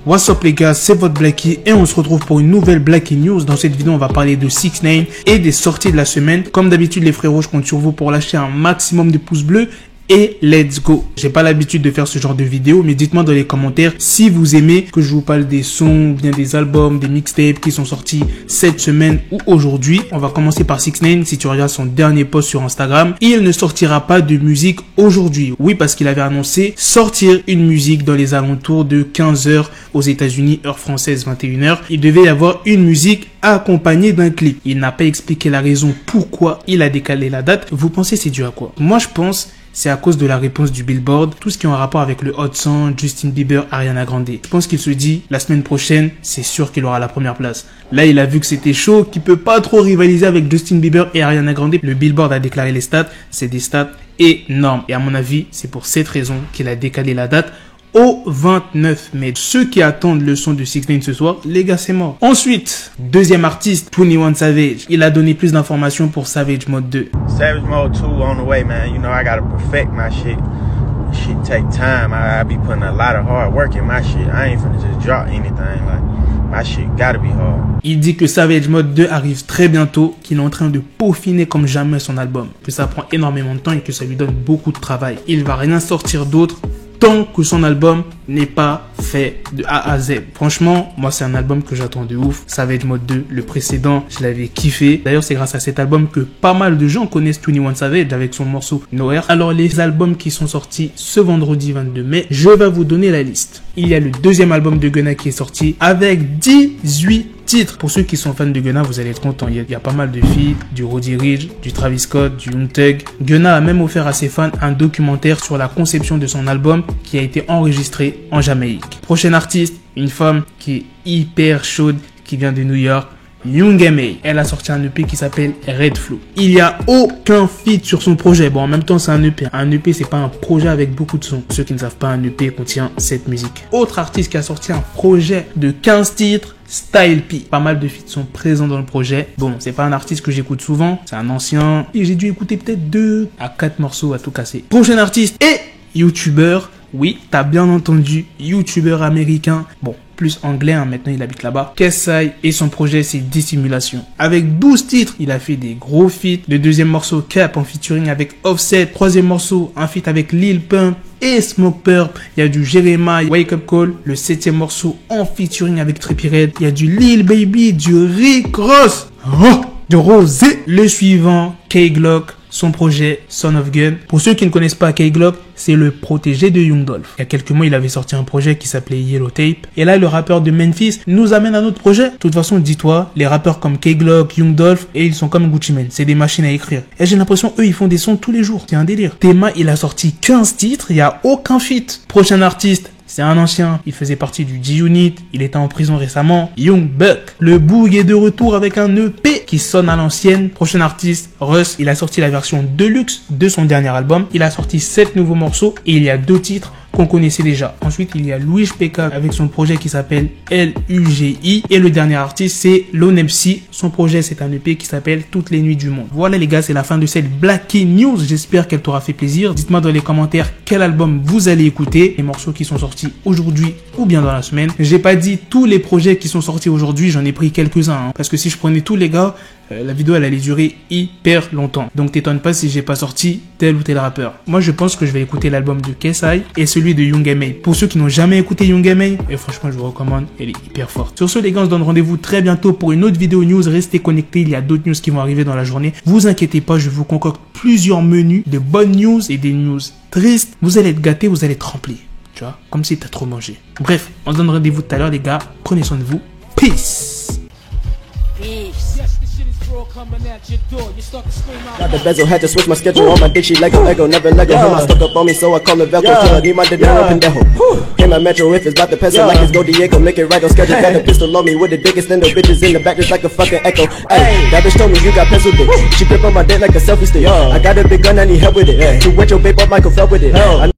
What's up les gars, c'est votre Blacky et on se retrouve pour une nouvelle Blacky News. Dans cette vidéo, on va parler de 6ix9ine et des sorties de la semaine. Comme d'habitude les frérots, je compte sur vous pour lâcher un maximum de pouces bleus. Et let's go. J'ai pas l'habitude de faire ce genre de vidéo, mais dites-moi dans les commentaires si vous aimez que je vous parle des sons, ou bien des albums, des mixtapes qui sont sortis cette semaine ou aujourd'hui. On va commencer par 6ix9ine. Si tu regardes son dernier post sur Instagram, il ne sortira pas de musique aujourd'hui. Oui, parce qu'il avait annoncé sortir une musique dans les alentours de 15h aux États-Unis, heure française 21h. Il devait y avoir une musique accompagnée d'un clip. Il n'a pas expliqué la raison pourquoi il a décalé la date. Vous pensez c'est dû à quoi? Moi, je pense c'est à cause de la réponse du Billboard, tout ce qui est en rapport avec le Hot 100, Justin Bieber, Ariana Grande. Je pense qu'il se dit, la semaine prochaine, c'est sûr qu'il aura la première place. Là, il a vu que c'était chaud, qu'il peut pas trop rivaliser avec Justin Bieber et Ariana Grande. Le Billboard a déclaré les stats, c'est des stats énormes. Et à mon avis, c'est pour cette raison qu'il a décalé la date au 29 mai. Ceux qui attendent le son de 6ix9ine ce soir, les gars, c'est mort. Ensuite, deuxième artiste, 21 Savage. Il a donné plus d'informations pour Savage Mode 2. Savage Mode 2 on the way, man. You know, I gotta perfect my shit. Shit take time. I be putting a lot of hard work in my shit. I ain't finna just drop anything. Like, my shit gotta be hard. Il dit que Savage Mode 2 arrive très bientôt, qu'il est en train de peaufiner comme jamais son album, que ça prend énormément de temps et que ça lui donne beaucoup de travail. Il va rien sortir d'autre tant que son album n'est pas fait de A à Z. Franchement, moi c'est un album que j'attends de ouf. Savage Mode 2, le précédent, je l'avais kiffé. D'ailleurs, c'est grâce à cet album que pas mal de gens connaissent 21 Savage avec son morceau Nowhere. Alors les albums qui sont sortis ce vendredi 22 mai, je vais vous donner la liste. Il y a le deuxième album de Gunna qui est sorti avec 18 titres. Pour ceux qui sont fans de Gunna, vous allez être contents. Il y a pas mal de feats, du Roddy Ricch, du Travis Scott, du Young Thug. Gunna a même offert à ses fans un documentaire sur la conception de son album qui a été enregistré en Jamaïque. Prochain artiste, une femme qui est hyper chaude, qui vient de New York, Young M.A. Elle a sorti un EP qui s'appelle Red Flow. Il n'y a aucun feat sur son projet. Bon, en même temps, c'est un EP. Un EP, c'est pas un projet avec beaucoup de sons. Ceux qui ne savent pas, un EP contient 7 musiques. Autre artiste qui a sorti un projet de 15 titres, Style P. Pas mal de feats sont présents dans le projet. Bon, c'est pas un artiste que j'écoute souvent. C'est un ancien. Et j'ai dû écouter peut-être 2 à 4 morceaux à tout casser. Prochain artiste et YouTuber. Oui, t'as bien entendu, YouTuber américain. Bon, plus anglais, hein, maintenant il habite là-bas. KSI et son projet c'est Dissimulation. Avec 12 titres, il a fait des gros feats. Le deuxième morceau, Cap, en featuring avec Offset. Troisième morceau, un feat avec Lil Pump et Smoke Purp. Il y a du Jeremiah, Wake Up Call. Le septième morceau, en featuring avec Trippie Redd. Il y a du Lil Baby, du Rick Ross, de Rosé. Le suivant, K-Glock. Son projet Son of Gun. Pour ceux qui ne connaissent pas K-Glock, c'est le protégé de Young Dolph. Il y a quelques mois, il avait sorti un projet qui s'appelait Yellow Tape. Et là, le rappeur de Memphis nous amène à notre projet. De toute façon, dis-toi, les rappeurs comme K-Glock, Young Dolph, et ils sont comme Gucci Mane. C'est des machines à écrire. Et j'ai l'impression, eux, ils font des sons tous les jours. C'est un délire. Théma, il a sorti 15 titres. Il n'y a aucun feat. Prochain artiste, c'est un ancien, il faisait partie du G-Unit, il était en prison récemment, Young Buck. Le Boog est de retour avec un EP qui sonne à l'ancienne. Prochain artiste, Russ, il a sorti la version deluxe de son dernier album. Il a sorti 7 nouveaux morceaux et il y a 2 titres qu'on connaissait déjà. Ensuite, il y a Louis Peka avec son projet qui s'appelle LUGI. Et le dernier artiste, c'est Lonepsi. Son projet, c'est un EP qui s'appelle Toutes les nuits du monde. Voilà les gars, c'est la fin de cette Blacky News. J'espère qu'elle t'aura fait plaisir. Dites-moi dans les commentaires quel album vous allez écouter. Les morceaux qui sont sortis aujourd'hui ou bien dans la semaine. J'ai pas dit tous les projets qui sont sortis aujourd'hui. J'en ai pris quelques-uns. Parce que si je prenais tous les gars, la vidéo elle allait durer hyper longtemps. Donc t'étonnes pas si j'ai pas sorti tel ou tel rappeur. Moi je pense que je vais écouter l'album de KSI et celui de Young M.A. Pour ceux qui n'ont jamais écouté Young M.A, et franchement je vous recommande, elle est hyper forte. Sur ce les gars, on se donne rendez-vous très bientôt pour une autre vidéo news. Restez connectés, il y a d'autres news qui vont arriver dans la journée. Vous inquiétez pas, je vous concocte plusieurs menus de bonnes news et des news tristes. Vous allez être gâtés, vous allez être remplis. Tu vois, comme si t'as trop mangé. Bref, on se donne rendez-vous tout à l'heure les gars. Prenez soin de vous. Peace. Got the bezel, had to switch my schedule. On my dick, she Lego, never Lego. Him, I stuck up on me, so I call it Velcro. Till I need my dinero pendejo. Him, my metro, if it's about the peso, like it's go Diego, make it right on schedule. Got a pistol on me with the biggest and the bitches in the back, just like a fucking echo. Hey, that bitch told me you got pencil dick. She grip on my dick like a selfie stick. I got a big gun, I need help with it. To wet your babe up, Michael fell with it.